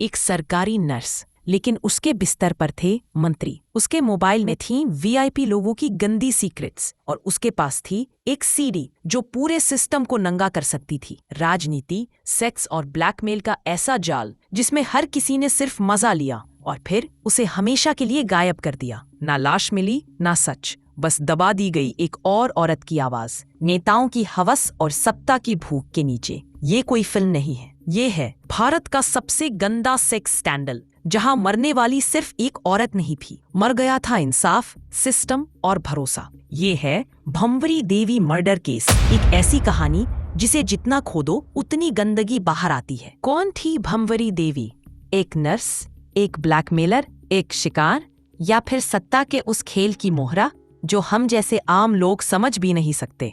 एक सरकारी नर्स, लेकिन उसके बिस्तर पर थे मंत्री। उसके मोबाइल में थी वीआईपी लोगों की गंदी सीक्रेट्स और उसके पास थी एक सीडी जो पूरे सिस्टम को नंगा कर सकती थी। राजनीति, सेक्स और ब्लैकमेल का ऐसा जाल जिसमें हर किसी ने सिर्फ मजा लिया और फिर उसे हमेशा के लिए गायब कर दिया। ना लाश मिली, ना सच, बस दबा दी गई एक और औरत की आवाज, नेताओं की हवस और सत्ता की भूख के नीचे। ये कोई फिल्म नहीं है, ये है भारत का सबसे गंदा सेक्स स्कैंडल, जहां मरने वाली सिर्फ एक औरत नहीं थी, मर गया था इंसाफ, सिस्टम और भरोसा। ये है भंवरी देवी मर्डर केस, एक ऐसी कहानी जिसे जितना खोदो उतनी गंदगी बाहर आती है। कौन थी भंवरी देवी? एक नर्स, एक ब्लैकमेलर, एक शिकार, या फिर सत्ता के उस खेल की मोहरा जो हम जैसे आम लोग समझ भी नहीं सकते?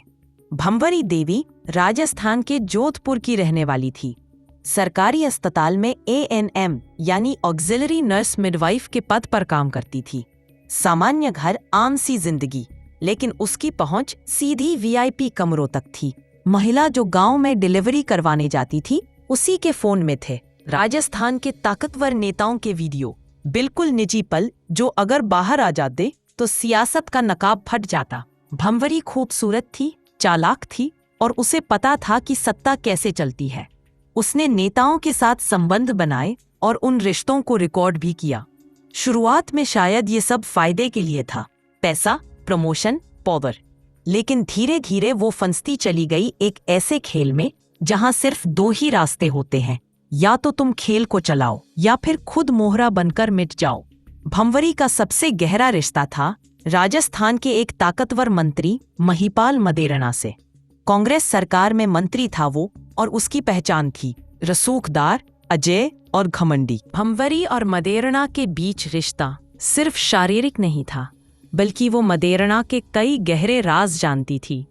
भंवरी देवी राजस्थान के जोधपुर की रहने वाली थी। सरकारी अस्पताल में ANM यानी ऑक्सिलरी नर्स मिडवाइफ के पद पर काम करती थी। सामान्य घर, आम सी जिंदगी, लेकिन उसकी पहुंच सीधी VIP कमरों तक थी। महिला जो गांव में डिलीवरी करवाने जाती थी, उसी के फोन में थे राजस्थान के ताकतवर नेताओं के वीडियो, बिल्कुल निजी पल जो अगर बाहर आ जाते तो सियासत का नकाब फट जाता। भंवरी खूबसूरत थी, चालाक थी और उसे पता था कि सत्ता कैसे चलती है। उसने नेताओं के साथ संबंध बनाए और उन रिश्तों को रिकॉर्ड भी किया। शुरुआत में शायद ये सब फायदे के लिए था, पैसा, प्रमोशन, पावर। लेकिन धीरे धीरे वो फंसती चली गई एक ऐसे खेल में जहां सिर्फ दो ही रास्ते होते हैं, या तो तुम खेल को चलाओ या फिर खुद मोहरा बनकर मिट जाओ। भंवरी का सबसे गहरा रिश्ता था राजस्थान के एक ताकतवर मंत्री महिपाल मदेरणा से। कांग्रेस सरकार में मंत्री था वो, और उसकी पहचान थी रसूखदार, अजय और घमंडी। भंवरी और मदेरणा के बीच रिश्ता सिर्फ शारीरिक नहीं था, बल्कि वो मदेरणा के कई गहरे राज जानती थी।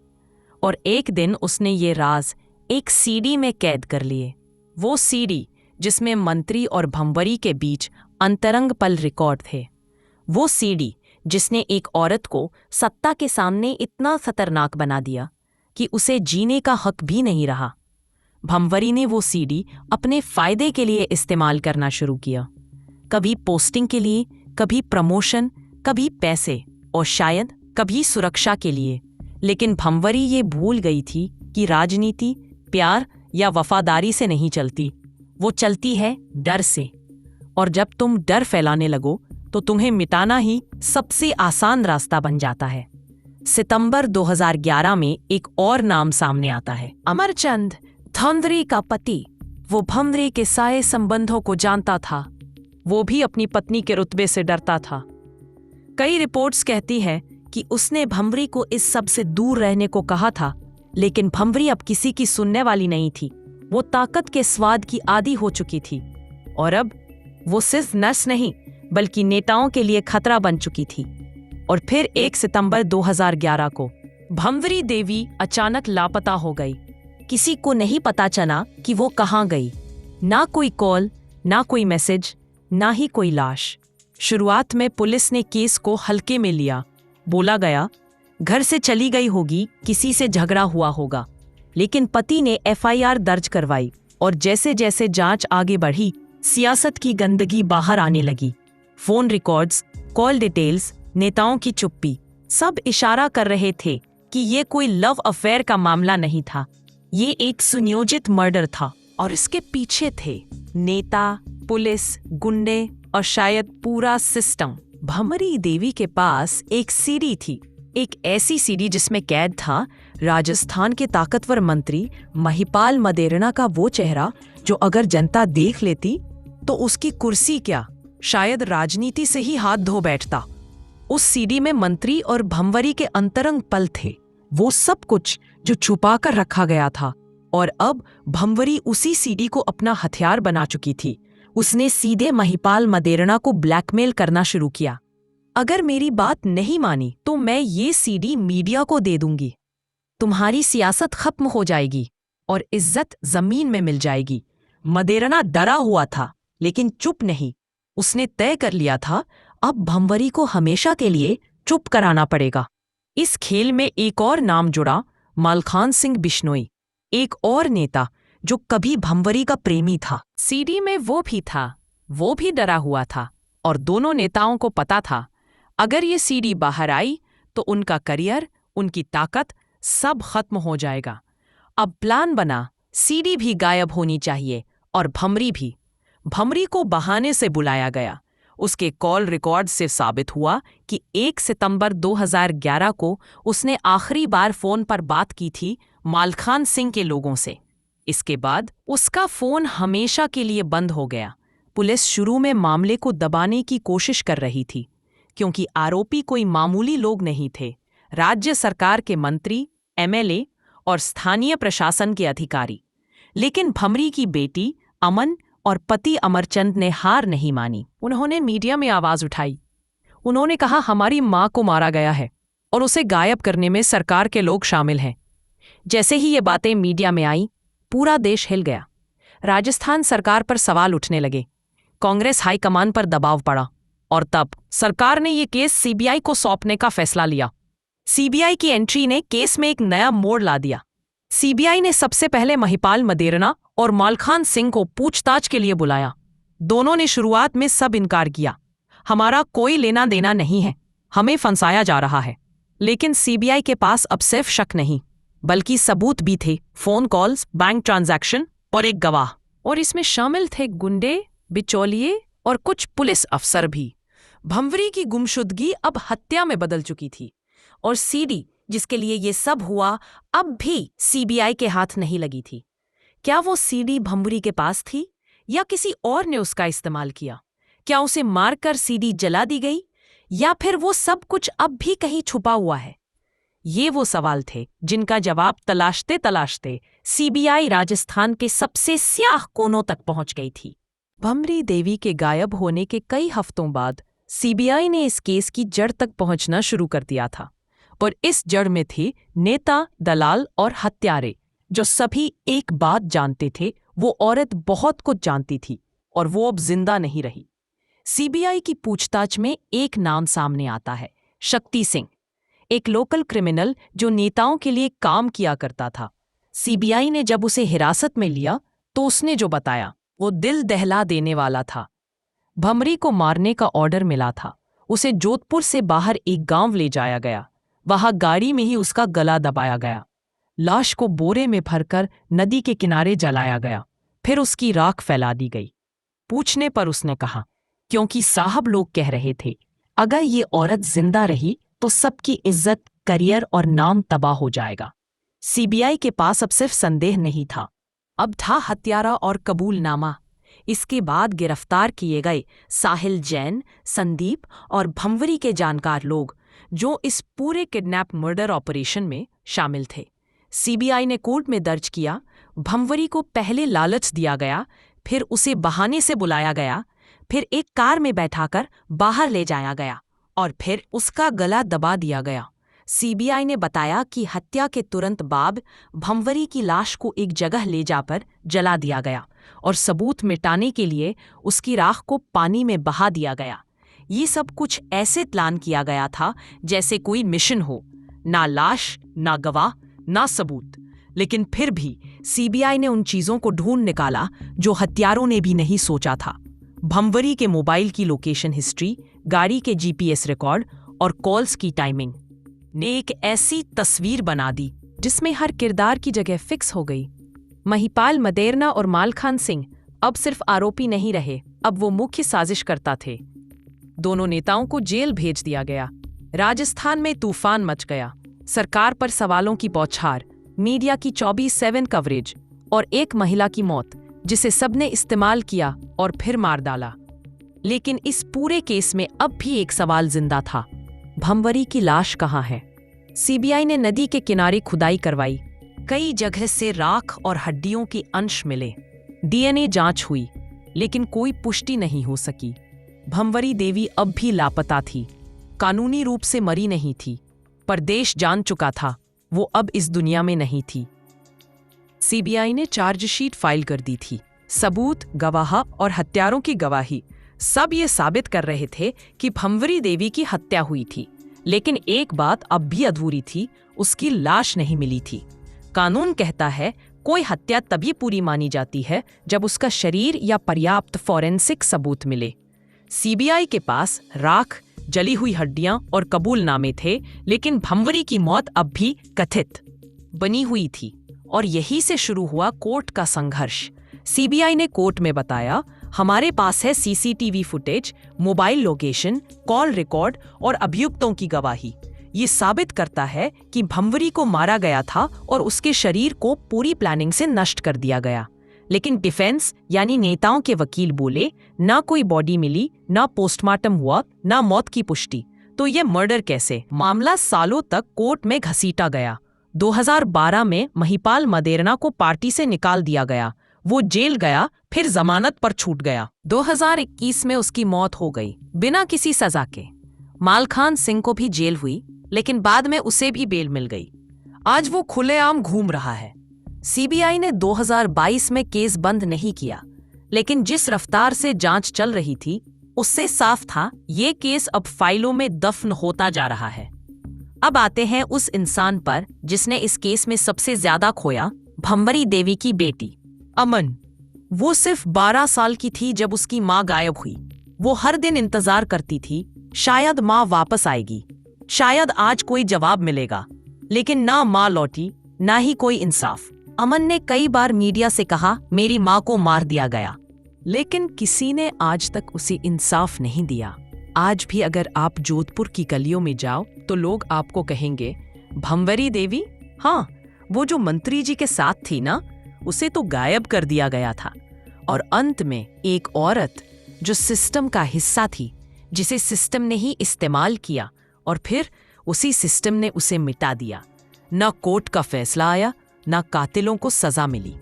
और एक दिन उसने ये राज एक सीडी में कैद कर लिए। वो सीडी जिसमें मंत्री और भंवरी के बीच अंतरंग पल रिकॉर्ड थे। वो सीडी जिसने एक औरत को सत्ता के सामने इतना खतरनाक बना दिया कि उसे जीने का हक भी नहीं रहा। भंवरी ने वो सीडी अपने फायदे के लिए इस्तेमाल करना शुरू किया, कभी पोस्टिंग के लिए, कभी प्रमोशन, कभी पैसे और शायद कभी सुरक्षा के लिए। लेकिन भंवरी ये भूल गई थी कि राजनीति प्यार या वफादारी से नहीं चलती, वो चलती है डर से। और जब तुम डर फैलाने लगो तो तुम्हें मिटाना ही सबसे आसान रास्ता बन जाता है। सितंबर 2011 में एक और नाम सामने आता है, अमरचंद, धौंधरी का पति। वो भंवरी के सारे संबंधों को जानता था, वो भी अपनी पत्नी के रुतबे से डरता था। कई रिपोर्ट्स कहती हैं कि उसने भंवरी को इस सब से दूर रहने को कहा था, लेकिन भंवरी अब किसी की सुनने वाली नहीं थी। वो ताकत के स्वाद की आदी हो चुकी थी और अब वो सिर्फ नर्स नहीं बल्कि नेताओं के लिए खतरा बन चुकी थी। और फिर 1 सितंबर 2011 को भंवरी देवी अचानक लापता हो गई। किसी को नहीं पता चला कि वो कहाँ गई। ना कोई कॉल, ना कोई मैसेज, ना ही कोई लाश। शुरुआत में पुलिस ने केस को हल्के में लिया। बोला गया घर से चली गई होगी, किसी से झगड़ा हुआ होगा। लेकिन पति ने FIR दर्ज करवाई और जैसे जैसे जांच आगे बढ़ी, सियासत की गंदगी बाहर आने लगी। फोन रिकॉर्ड्स, कॉल डिटेल्स, नेताओं की चुप्पी, सब इशारा कर रहे थे कि ये कोई लव अफेयर का मामला नहीं था, ये एक सुनियोजित मर्डर था। और इसके पीछे थे नेता, पुलिस, गुंडे और शायद पूरा सिस्टम। भंवरी देवी के पास एक सीडी थी, एक ऐसी सीडी जिसमें कैद था राजस्थान के ताकतवर मंत्री महिपाल मदेरणा का वो चेहरा जो अगर जनता देख लेती तो उसकी कुर्सी क्या, शायद राजनीति से ही हाथ धो बैठता। उस सीडी में मंत्री और भंवरी के अंतरंग पल थे, वो सब कुछ जो छुपा कर रखा गया था। और अब भंवरी उसी सीडी को अपना हथियार बना चुकी थी। उसने सीधे महिपाल मदेरणा को ब्लैकमेल करना शुरू किया। अगर मेरी बात नहीं मानी तो मैं ये सीडी मीडिया को दे दूंगी, तुम्हारी सियासत खत्म हो जाएगी और इज्जत जमीन में मिल जाएगी। मदेरणा डरा हुआ था लेकिन चुप नहीं। उसने तय कर लिया था अब भंवरी को हमेशा के लिए चुप कराना पड़ेगा। इस खेल में एक और नाम जुड़ा, मलखान सिंह बिश्नोई, एक और नेता जो कभी भंवरी का प्रेमी था। सीडी में वो भी था वो भी डरा हुआ था और दोनों नेताओं को पता था अगर ये सीडी बाहर आई तो उनका करियर, उनकी ताकत सब खत्म हो जाएगा। अब प्लान बना, सीडी भी गायब होनी चाहिए और भंवरी भी। भंवरी को बहाने से बुलाया गया। उसके कॉल रिकॉर्ड से साबित हुआ कि 1 सितंबर 2011 को उसने आखिरी बार फोन पर बात की थी मालखान सिंह के लोगों से। इसके बाद उसका फोन हमेशा के लिए बंद हो गया। पुलिस शुरू में मामले को दबाने की कोशिश कर रही थी क्योंकि आरोपी कोई मामूली लोग नहीं थे। राज्य सरकार के मंत्री, एमएलए और स्थानीय प्रशासन के अधिकारी। लेकिन भंवरी की बेटी अमन और पति अमरचंद ने हार नहीं मानी। उन्होंने मीडिया में आवाज उठाई। उन्होंने कहा, हमारी मां को मारा गया है और उसे गायब करने में सरकार के लोग शामिल हैं। जैसे ही ये बातें मीडिया में आई, पूरा देश हिल गया। राजस्थान सरकार पर सवाल उठने लगे। कांग्रेस हाईकमान पर दबाव पड़ा और तब सरकार ने ये केस सीबीआई को सौंपने का फैसला लिया। सीबीआई की एंट्री ने केस में एक नया मोड़ ला दिया। सीबीआई ने सबसे पहले महिपाल मदेरणा और मालखान सिंह को पूछताछ के लिए बुलाया। दोनों ने शुरुआत में सब इनकार किया। हमारा कोई लेना देना नहीं है, हमें फंसाया जा रहा है। लेकिन सीबीआई के पास अब सिर्फ शक नहीं बल्कि सबूत भी थे। फोन कॉल्स, बैंक ट्रांजैक्शन और एक गवाह। और इसमें शामिल थे गुंडे, बिचौलिए और कुछ पुलिस अफसर भी। भंवरी की गुमशुदगी अब हत्या में बदल चुकी थी और सीडी जिसके लिए ये सब हुआ अब भी सीबीआई के हाथ नहीं लगी थी। क्या वो सीडी भंवरी के पास थी या किसी और ने उसका इस्तेमाल किया? क्या उसे मारकर सीडी जला दी गई या फिर वो सब कुछ अब भी कहीं छुपा हुआ है? ये वो सवाल थे जिनका जवाब तलाशते तलाशते सीबीआई राजस्थान के सबसे स्याह कोनों तक पहुंच गई थी। भंवरी देवी के गायब होने के कई हफ्तों बाद सीबीआई ने इस केस की जड़ तक पहुंचना शुरू कर दिया था और इस जड़ में थे नेता, दलाल और हत्यारे जो सभी एक बात जानते थे, वो औरत बहुत कुछ जानती थी और वो अब जिंदा नहीं रही। सीबीआई की पूछताछ में एक नाम सामने आता है, शक्ति सिंह, एक लोकल क्रिमिनल जो नेताओं के लिए काम किया करता था। सीबीआई ने जब उसे हिरासत में लिया तो उसने जो बताया वो दिल दहला देने वाला था। भंवरी को मारने का ऑर्डर मिला था। उसे जोधपुर से बाहर एक गांव ले जाया गया। वहां गाड़ी में ही उसका गला दबाया गया। लाश को बोरे में भरकर नदी के किनारे जलाया गया। फिर उसकी राख फैला दी गई। पूछने पर उसने कहा, क्योंकि साहब लोग कह रहे थे अगर ये औरत जिंदा रही तो सबकी इज्जत, करियर और नाम तबाह हो जाएगा। सीबीआई के पास अब सिर्फ संदेह नहीं था, अब था हत्यारा और कबूलनामा। इसके बाद गिरफ्तार किए गए साहिल जैन, संदीप और भंवरी के जानकार लोग जो इस पूरे किडनैप मर्डर ऑपरेशन में शामिल थे। सीबीआई ने कोर्ट में दर्ज किया, भंवरी को पहले लालच दिया गया, फिर उसे बहाने से बुलाया गया, फिर एक कार में बैठाकर बाहर ले जाया गया और फिर उसका गला दबा दिया गया। सीबीआई ने बताया कि हत्या के तुरंत बाद भंवरी की लाश को एक जगह ले जाकर जला दिया गया और सबूत मिटाने के लिए उसकी राख को पानी में बहा दिया गया। ये सब कुछ ऐसे प्लान किया गया था जैसे कोई मिशन हो। ना लाश, ना गवाह, ना सबूत। लेकिन फिर भी सीबीआई ने उन चीजों को ढूंढ निकाला जो हत्यारों ने भी नहीं सोचा था। भंवरी के मोबाइल की लोकेशन हिस्ट्री, गाड़ी के जीपीएस रिकॉर्ड और कॉल्स की टाइमिंग ने एक ऐसी तस्वीर बना दी जिसमें हर किरदार की जगह फिक्स हो गई। महिपाल मदेरणा और मालखान सिंह अब सिर्फ आरोपी नहीं रहे, अब वो मुख्य साजिशकर्ता थे। दोनों नेताओं को जेल भेज दिया गया। राजस्थान में तूफान मच गया। सरकार पर सवालों की बौछार, मीडिया की 24/7 कवरेज और एक महिला की मौत जिसे सबने इस्तेमाल किया और फिर मार डाला। लेकिन इस पूरे केस में अब भी एक सवाल जिंदा था, भंवरी की लाश कहाँ है? सीबीआई ने नदी के किनारे खुदाई करवाई। कई जगह से राख और हड्डियों के अंश मिले। डीएनए जांच हुई, लेकिन कोई पुष्टि नहीं हो सकी। भंवरी देवी अब भी लापता थी। कानूनी रूप से मरी नहीं थी, पर देश जान चुका था वो अब इस दुनिया में नहीं थी। सीबीआई ने चार्जशीट फाइल कर दी थी। सबूत, गवाह और हत्यारों की गवाही सब ये साबित कर रहे थे कि भंवरी देवी की हत्या हुई थी। लेकिन एक बात अब भी अधूरी थी, उसकी लाश नहीं मिली थी। कानून कहता है कोई हत्या तभी पूरी मानी जाती है जब उसका शरीर या पर्याप्त फॉरेंसिक सबूत मिले। सीबीआई के पास राख, जली हुई हड्डियां और कबूलनामे थे, लेकिन भंवरी की मौत अब भी कथित बनी हुई थी और यहीं से शुरू हुआ कोर्ट का संघर्ष। सीबीआई ने कोर्ट में बताया, हमारे पास है CCTV footage, mobile location, call record और अभियुक्तों की गवाही। ये साबित करता है कि भंवरी को मारा गया था और उसके शरीर को पूरी प्लानिंग से नष्ट कर दिया गया। लेकिन डिफेंस यानी नेताओं के वकील बोले, ना कोई बॉडी मिली, ना पोस्टमार्टम हुआ, ना मौत की पुष्टि, तो ये मर्डर कैसे? मामला सालों तक कोर्ट में घसीटा गया। 2012 में महिपाल मदेरणा को पार्टी से निकाल दिया गया। वो जेल गया, फिर जमानत पर छूट गया। 2021 में उसकी मौत हो गई बिना किसी सजा के। मालखान सिंह को भी जेल हुई, लेकिन बाद में उसे भी बेल मिल गई। आज वो खुलेआम घूम रहा है। सीबीआई ने 2022 में केस बंद नहीं किया, लेकिन जिस रफ्तार से जांच चल रही थी उससे साफ था ये केस अब फाइलों में दफन होता जा रहा है। अब आते हैं उस इंसान पर जिसने इस केस में सबसे ज्यादा खोया, भंवरी देवी की बेटी अमन। वो सिर्फ 12 साल की थी जब उसकी माँ गायब हुई। वो हर दिन इंतजार करती थी, शायद माँ वापस आएगी, शायद आज कोई जवाब मिलेगा, लेकिन ना माँ लौटी, ना ही कोई इंसाफ। अमन ने कई बार मीडिया से कहा, मेरी माँ को मार दिया गया, लेकिन किसी ने आज तक उसे इंसाफ नहीं दिया। आज भी अगर आप जोधपुर की गलियों में जाओ तो लोग आपको कहेंगे, भंवरी देवी, हाँ वो जो मंत्री जी के साथ थी ना, उसे तो गायब कर दिया गया था। और अंत में एक औरत जो सिस्टम का हिस्सा थी, जिसे सिस्टम ने ही इस्तेमाल किया और फिर उसी सिस्टम ने उसे मिटा दिया। ना कोर्ट का फैसला आया, ना कातिलों को सजा मिली,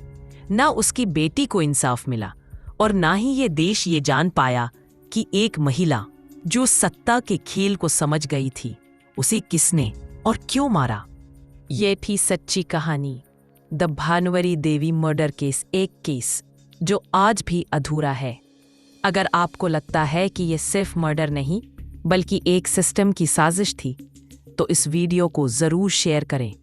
ना उसकी बेटी को इंसाफ मिला, और ना ही ये देश ये जान पाया कि एक महिला जो सत्ता के खेल को समझ गई थी, उसे किसने और क्यों मारा। ये थी सच्ची कहानी, द भानुवरी देवी मर्डर केस, एक केस जो आज भी अधूरा है। अगर आपको लगता है कि ये सिर्फ मर्डर नहीं बल्कि एक सिस्टम की साजिश थी, तो इस वीडियो को जरूर शेयर करें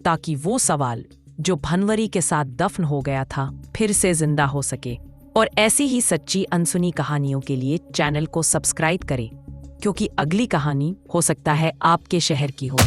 ताकि वो सवाल जो भंवरी के साथ दफन हो गया था फिर से जिंदा हो सके। और ऐसी ही सच्ची अनसुनी कहानियों के लिए चैनल को सब्सक्राइब करें, क्योंकि अगली कहानी हो सकता है आपके शहर की हो।